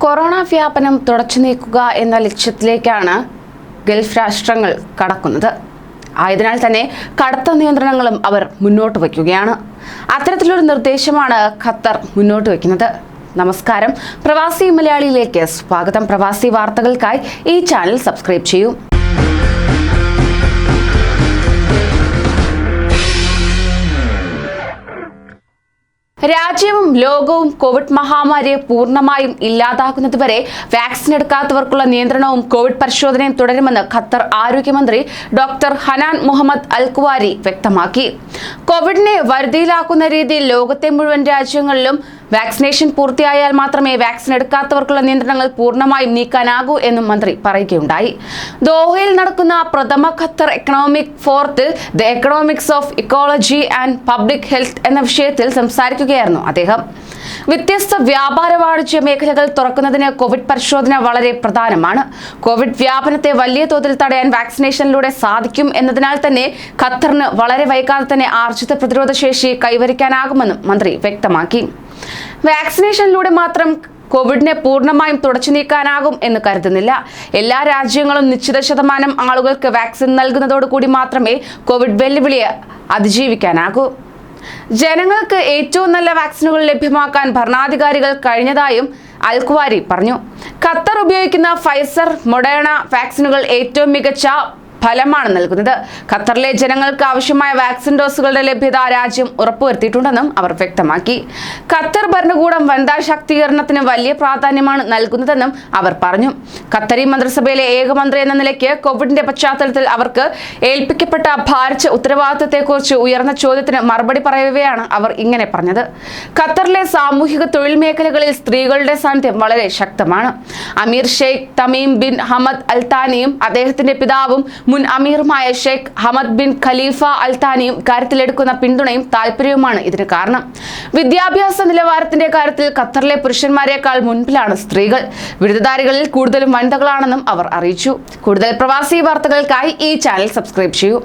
Corona വ്യാപനം തുടച്ചു നീക്കുക എന്ന ലക്ഷ്യത്തിലേക്കാണ് ഗൾഫ് രാഷ്ട്രങ്ങൾ കടക്കുന്നത്. ആയതിനാൽ തന്നെ കടുത്ത നിയന്ത്രണങ്ങളും അവർ മുന്നോട്ട് വയ്ക്കുകയാണ്. അത്തരത്തിലൊരു നിർദ്ദേശമാണ് ഖത്തർ മുന്നോട്ട് വയ്ക്കുന്നത്. നമസ്കാരം, പ്രവാസി മലയാളിയിലേക്ക് സ്വാഗതം. പ്രവാസി വാർത്തകൾക്കായി ഈ ചാനൽ സബ്സ്ക്രൈബ് ചെയ്യൂ. രാജ്യവും ലോകവും കോവിഡ് മഹാമാരിയെ പൂർണ്ണമായും ഇല്ലാതാക്കുന്നതുവരെ വാക്സിൻ എടുക്കാത്തവർക്കുള്ള നിയന്ത്രണവും കോവിഡ് പരിശോധനയും തുടരുമെന്ന് ഖത്തർ ആരോഗ്യമന്ത്രി ഡോക്ടർ ഹനാൻ മുഹമ്മദ് അൽ കുവാരി വ്യക്തമാക്കി. കോവിഡിനെ വരുതിയിലാക്കുന്ന രീതിയിൽ ലോകത്തെ മുഴുവൻ രാജ്യങ്ങളിലും വാക്സിനേഷൻ പൂർത്തിയായാൽ മാത്രമേ വാക്സിൻ എടുക്കാത്തവർക്കുള്ള നിയന്ത്രണങ്ങൾ പൂർണ്ണമായും നീക്കാനാകൂ എന്നും മന്ത്രി പറയുകയുണ്ടായി. ദോഹയിൽ നടക്കുന്ന പ്രഥമ ഖത്തർ എക്കണോമിക് ഫോറത്തിൽ the economics of ecology and public health എന്ന വിഷയത്തിൽ സംസാരിക്കുകയായിരുന്നു അദ്ദേഹം. വ്യത്യസ്ത വ്യാപാര വാണിജ്യ മേഖലകൾ തുറക്കുന്നതിന് കോവിഡ് പരിശോധന വളരെ പ്രധാനമാണ്. കോവിഡ് വ്യാപനത്തെ വലിയ തോതിൽ തടയാൻ വാക്സിനേഷനിലൂടെ സാധിക്കും എന്നതിനാൽ തന്നെ ഖത്തറിന് വളരെ വൈകാതെ തന്നെ ആർജിത പ്രതിരോധ ശേഷി കൈവരിക്കാനാകുമെന്നും മന്ത്രി വ്യക്തമാക്കി. വാക്സിനേഷനിലൂടെ മാത്രം കോവിഡിനെ പൂർണ്ണമായും തുടച്ചു നീക്കാനാകും എന്ന് കരുതുന്നില്ല. എല്ലാ രാജ്യങ്ങളും നിശ്ചിത ശതമാനം ആളുകൾക്ക് വാക്സിൻ നൽകുന്നതോടുകൂടി മാത്രമേ കോവിഡ് വെല്ലുവിളിയെ അതിജീവിക്കാനാകൂ. ജനങ്ങൾക്ക് ഏറ്റവും നല്ല വാക്സിനുകൾ ലഭ്യമാക്കാൻ ഭരണാധികാരികൾ കഴിഞ്ഞതായും അൽ കുവാരി പറഞ്ഞു. ഖത്തർ ഉപയോഗിക്കുന്ന ഫൈസർ, മൊഡേണ വാക്സിനുകൾ ഏറ്റവും മികച്ച ഫലമാണ് നൽകുന്നത്. ഖത്തറിലെ ജനങ്ങൾക്ക് ആവശ്യമായ വാക്സിൻ ഡോസുകളുടെ ലഭ്യത രാജ്യം ഉറപ്പുവരുത്തിയിട്ടുണ്ടെന്നും അവർ വ്യക്തമാക്കി. ഖത്തർ ഭരണകൂടം വനിതാ ശാക്തീകരണത്തിന് വലിയ പ്രാധാന്യമാണ് നൽകുന്നതെന്നും അവർ പറഞ്ഞു. ഖത്തറി മന്ത്രിസഭയിലെ ഏക മന്ത്രി എന്ന നിലയ്ക്ക് കോവിഡിന്റെ പശ്ചാത്തലത്തിൽ അവർക്ക് ഏൽപ്പിക്കപ്പെട്ട ഭാരിച്ച ഉത്തരവാദിത്തത്തെക്കുറിച്ച് ഉയർന്ന ചോദ്യത്തിന് മറുപടി പറയവെയാണ് അവർ ഇങ്ങനെ പറഞ്ഞത്. ഖത്തറിലെ സാമൂഹിക തൊഴിൽ മേഖലകളിൽ സ്ത്രീകളുടെ സാന്നിധ്യം വളരെ ശക്തമാണ്. അമീർ Sheikh Tamim bin Hamad Al താനിയും അദ്ദേഹത്തിന്റെ പിതാവും മുൻ അമീറുമായ ഷെയ്ഖ് ഹമദ് ബിൻ ഖലീഫ അൽ താനിയും കാര്യത്തിലെടുക്കുന്ന പിന്തുണയും താല്പര്യവുമാണ് ഇതിന് കാരണം. വിദ്യാഭ്യാസ നിലവാരത്തിന്റെ കാര്യത്തിൽ ഖത്തറിലെ പുരുഷന്മാരെക്കാൾ മുൻപിലാണ് സ്ത്രീകൾ. ബിരുദധാരികളിൽ കൂടുതലും വനിതകളാണെന്നും അവർ അറിയിച്ചു. കൂടുതൽ പ്രവാസി വാർത്തകൾക്കായി ഈ ചാനൽ സബ്സ്ക്രൈബ് ചെയ്യൂ.